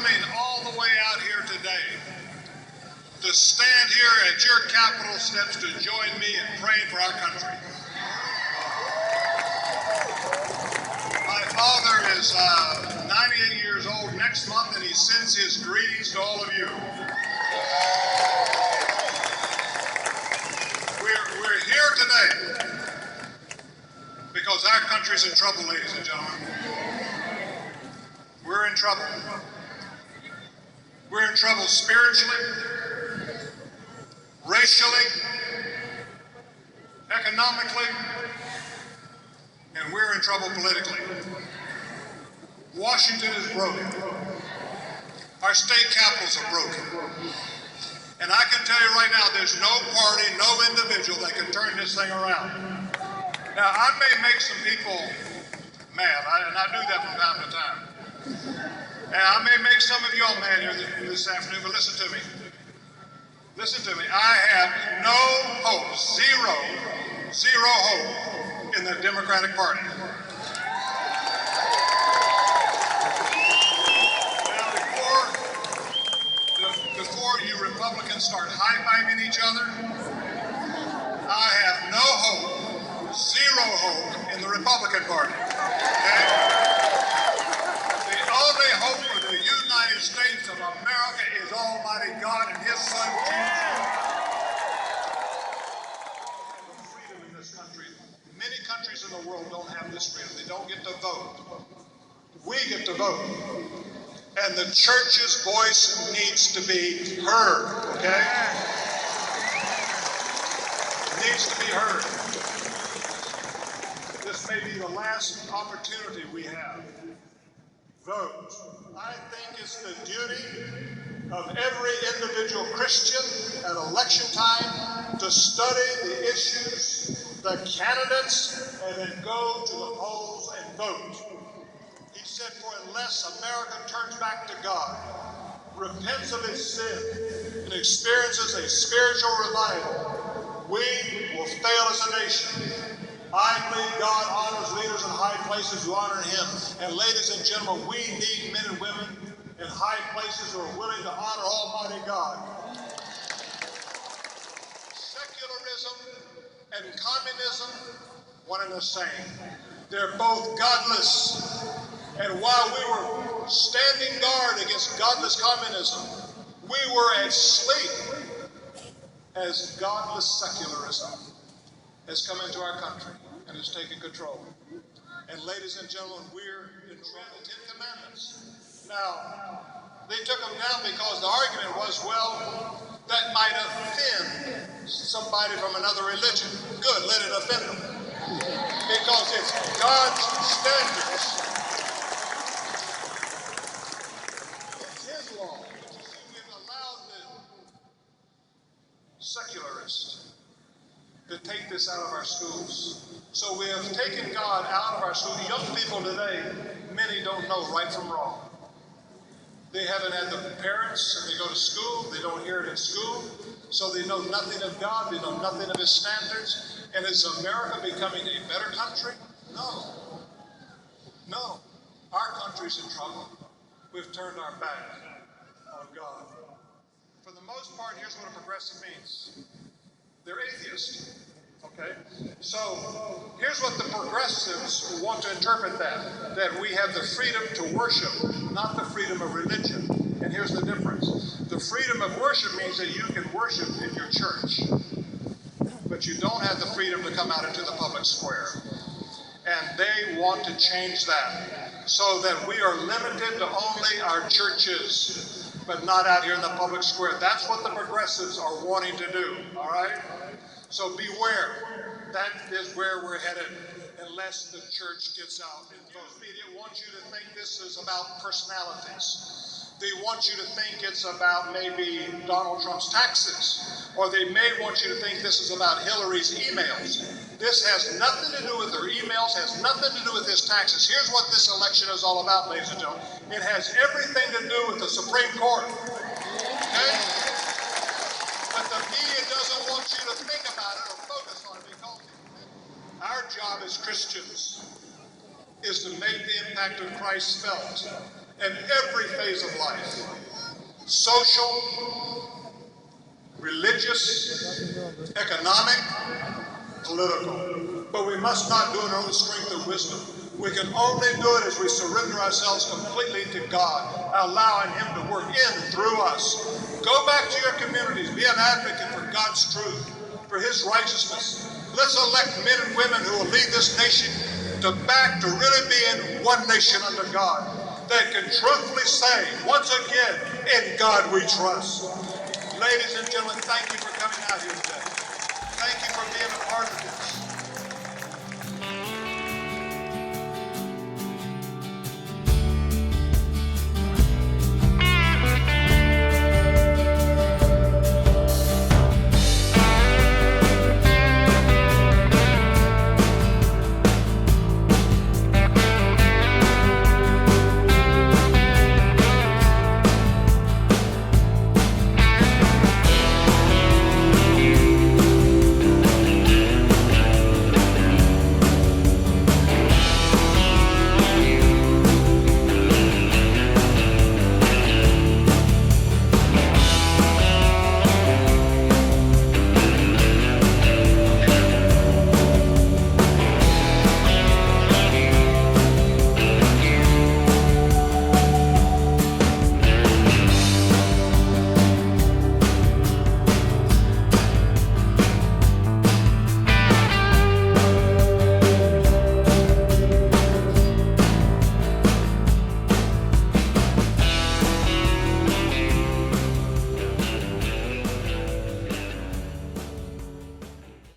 coming all the way out here today to stand here at your Capitol steps to join me in praying for our country. My father is 98 years old next month, and he sends his greetings to all of you. We're here today because our country's in trouble, ladies and gentlemen. We're in trouble. We're in trouble spiritually, racially, economically, and we're in trouble politically. Washington is broken. Our state capitals are broken. And I can tell you right now, there's no party, no individual that can turn this thing around. Now, I may make some people mad, and I do that from time to time. And I may make some of y'all mad here this afternoon, but listen to me. Listen to me. I have no hope, zero hope in the Democratic Party. Now, before you Republicans start high-fiving each other, I have no hope, zero hope in the Republican Party. Okay? The only hope for the United States of America is Almighty God and His Son, Jesus. The freedom in this country. Many countries in the world don't have this freedom. They don't get to vote. We get to vote. And the church's voice needs to be heard, okay? It needs to be heard. This may be the last opportunity we have. Vote. I think it's the duty of every individual Christian at election time to study the issues, the candidates, and then go to the polls and vote. He said, for unless America turns back to God, repents of its sin, and experiences a spiritual revival, we will fail as a nation. I believe God honors leaders in high places who honor Him. And ladies and gentlemen, we need men and women in high places who are willing to honor Almighty God. Secularism and communism, one and the same. They're both godless. And while we were standing guard against godless communism, we were as asleep as godless secularism has come into our country and has taken control. And ladies and gentlemen, we're in trouble. The Ten Commandments. Now, they took them down because the argument was, well, that might offend somebody from another religion. Good, let it offend them. Because it's God's standards. It's His law. We've allowed the secularists to take this out of our schools. So we have taken God out of our schools. Young people today, many don't know right from wrong. They haven't had the parents, and they go to school, they don't hear it in school, so they know nothing of God, they know nothing of His standards. And is America becoming a better country? No. No. Our country's in trouble. We've turned our back on God. For the most part, here's what a progressive means. They're atheists, okay? So here's what the progressives want to interpret that we have the freedom to worship, not the freedom of religion. And here's the difference. The freedom of worship means that you can worship in your church, but you don't have the freedom to come out into the public square. And they want to change that so that we are limited to only our churches, but not out here in the public square. That's what the progressives are wanting to do, all right? So beware. That is where we're headed unless the church gets out and votes. Media wants you to think this is about personalities. They want you to think it's about maybe Donald Trump's taxes, or they may want you to think this is about Hillary's emails. This has nothing to do with her emails, has nothing to do with his taxes. Here's what this election is all about, ladies and gentlemen. It has everything to do with the Supreme Court. Okay? But the media doesn't want you to think about it or focus on it, because our job as Christians is to make the impact of Christ felt in every phase of life. Social, religious, economic, political. But we must not do it in our own strength or wisdom. We can only do it as we surrender ourselves completely to God, allowing Him to work in and through us. Go back to your communities. Be an advocate for God's truth, for His righteousness. Let's elect men and women who will lead this nation to really be in one nation under God, that can truthfully say, once again, in God we trust. Ladies and gentlemen, thank you for coming out here today. Thank you for being a part of this.